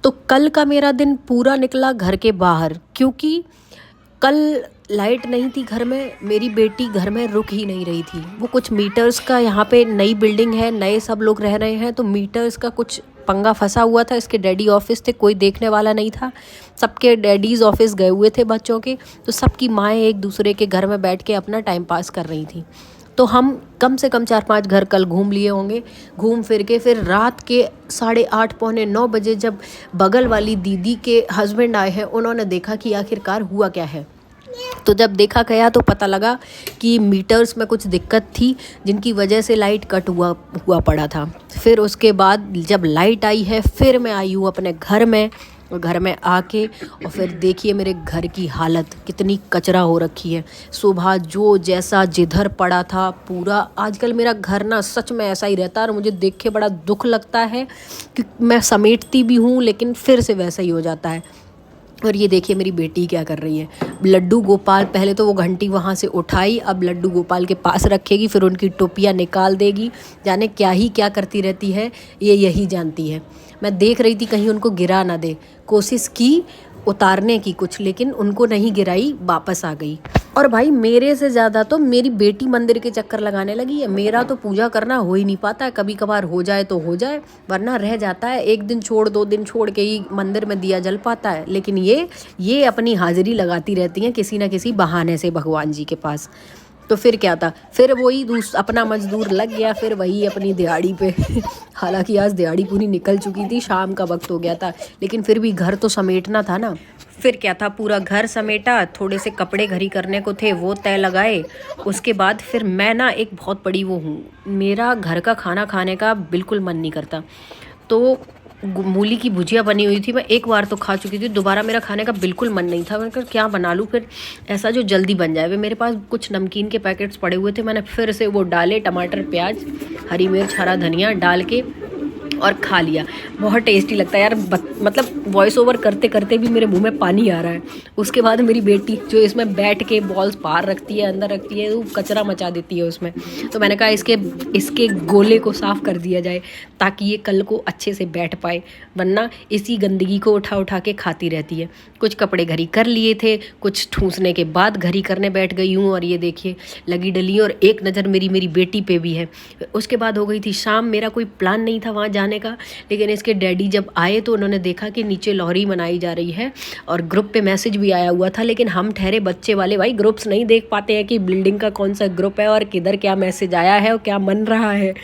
तो कल का मेरा दिन पूरा निकला घर के बाहर, क्योंकि कल लाइट नहीं थी घर में। मेरी बेटी घर में रुक ही नहीं रही थी। वो कुछ मीटर्स का, यहाँ पे नई बिल्डिंग है, नए सब लोग रह रहे हैं, तो मीटर्स का कुछ पंगा फंसा हुआ था। इसके डैडी ऑफिस थे, कोई देखने वाला नहीं था। सबके डैडीज़ ऑफिस गए हुए थे बच्चों के, तो सबकी माएँ एक दूसरे के घर में बैठ के अपना टाइम पास कर रही थी। तो हम कम से कम 4-5 घर कल घूम लिए होंगे। घूम फिर के फिर रात के 8:30 पौने 9 बजे जब बगल वाली दीदी के हस्बैंड आए हैं, उन्होंने देखा कि आखिरकार हुआ क्या है। तो जब देखा गया तो पता लगा कि मीटर्स में कुछ दिक्कत थी, जिनकी वजह से लाइट कट हुआ पड़ा था। फिर उसके बाद जब लाइट आई है, फिर मैं आई हूँ अपने घर में, और घर में आके और फिर देखिए मेरे घर की हालत कितनी कचरा हो रखी है। सुबह जो जैसा जिधर पड़ा था पूरा, आजकल मेरा घर ना सच में ऐसा ही रहता है और मुझे देख के बड़ा दुख लगता है कि मैं समेटती भी हूँ लेकिन फिर से वैसा ही हो जाता है। और ये देखिए मेरी बेटी क्या कर रही है। लड्डू गोपाल, पहले तो वो घंटी वहाँ से उठाई, अब लड्डू गोपाल के पास रखेगी, फिर उनकी टोपियाँ निकाल देगी। जाने क्या ही क्या करती रहती है, ये यही जानती है। मैं देख रही थी कहीं उनको गिरा ना दे, कोशिश की उतारने की कुछ, लेकिन उनको नहीं गिराई, वापस आ गई। और भाई मेरे से ज़्यादा तो मेरी बेटी मंदिर के चक्कर लगाने लगी है। मेरा तो पूजा करना हो ही नहीं पाता है। कभी कभार हो जाए तो हो जाए, वरना रह जाता है। 1 दिन छोड़ 2 दिन छोड़ के ही मंदिर में दिया जल पाता है। लेकिन ये अपनी हाजिरी लगाती रहती हैं किसी न किसी बहाने से भगवान जी के पास। तो फिर क्या था, फिर वही अपना मजदूर लग गया, फिर वही अपनी दिहाड़ी पे हालांकि आज दिहाड़ी पूरी निकल चुकी थी, शाम का वक्त हो गया था, लेकिन फिर भी घर तो समेटना था ना। फिर क्या था, पूरा घर समेटा, थोड़े से कपड़े घरी करने को थे वो तय लगाए। उसके बाद फिर मैं ना एक बहुत बड़ी वो हूँ, मेरा घर का खाना खाने का बिल्कुल मन नहीं करता। तो मूली की भुजिया बनी हुई थी, मैं एक बार तो खा चुकी थी, दोबारा मेरा खाने का बिल्कुल मन नहीं था। मैंने कहा क्या बना लूँ फिर ऐसा जो जल्दी बन जाए। वे मेरे पास कुछ नमकीन के पैकेट्स पड़े हुए थे, मैंने फिर से वो डाले, टमाटर प्याज हरी मिर्च हरा धनिया डाल के और खा लिया। बहुत टेस्टी लगता है यार, मतलब वॉइस ओवर करते करते भी मेरे मुंह में पानी आ रहा है। उसके बाद मेरी बेटी जो इसमें बैठ के बॉल्स बाहर रखती है, अंदर रखती है, वो कचरा मचा देती है उसमें। तो मैंने कहा इसके गोले को साफ़ कर दिया जाए ताकि ये कल को अच्छे से बैठ पाए, वरना इसी गंदगी को उठा उठा के खाती रहती है। कुछ कपड़े घरी कर लिए थे, कुछ ठूंसने के बाद घरी करने बैठ गई हूँ, और ये देखिए लगी डली। और एक नज़र मेरी बेटी पे भी है। उसके बाद हो गई थी शाम। मेरा कोई प्लान नहीं था वहाँ जाने का, लेकिन इसके डैडी जब आए तो उन्होंने देखा कि नीचे लोहरी मनाई जा रही है और ग्रुप पे मैसेज भी आया हुआ था। लेकिन हम ठहरे बच्चे वाले, भाई ग्रुप्स नहीं देख पाते हैं कि बिल्डिंग का कौन सा ग्रुप है और किधर क्या मैसेज आया है और क्या मन रहा है।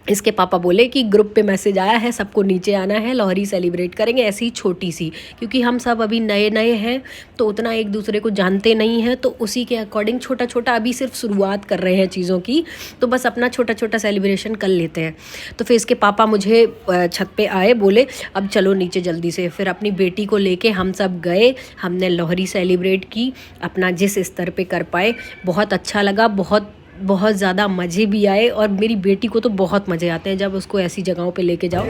इसके पापा बोले कि ग्रुप पे मैसेज आया है, सबको नीचे आना है, लोहरी सेलिब्रेट करेंगे, ऐसी छोटी सी, क्योंकि हम सब अभी नए नए हैं तो उतना एक दूसरे को जानते नहीं हैं। तो उसी के अकॉर्डिंग छोटा छोटा अभी सिर्फ शुरुआत कर रहे हैं चीज़ों की, तो बस अपना छोटा छोटा सेलिब्रेशन कर लेते हैं। तो फिर इसके पापा मुझे छत पे आए, बोले अब चलो नीचे जल्दी से। फिर अपनी बेटी को लेके हम सब गए, हमने लोहरी सेलिब्रेट की अपना जिस स्तर पे कर पाए। बहुत अच्छा लगा, बहुत ज़्यादा मज़े भी आए, और मेरी बेटी को तो बहुत मज़े आते हैं जब उसको ऐसी जगहों पे लेके जाओ,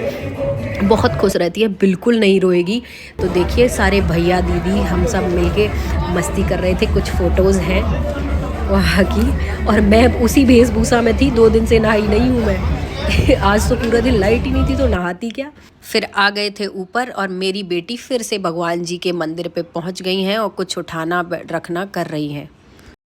बहुत खुश रहती है, बिल्कुल नहीं रोएगी। तो देखिए सारे भैया दीदी हम सब मिलके मस्ती कर रहे थे। कुछ फ़ोटोज़ हैं वहाँ की, और मैं उसी वेशभूषा में थी। 2 दिन से नहाई नहीं हूँ मैं आज तो पूरा दिन लाइट ही नहीं थी तो नहाती क्या। फिर आ गए थे ऊपर, और मेरी बेटी फिर से भगवान जी के मंदिर पे पहुँच गई हैं और कुछ उठाना रखना कर रही हैं।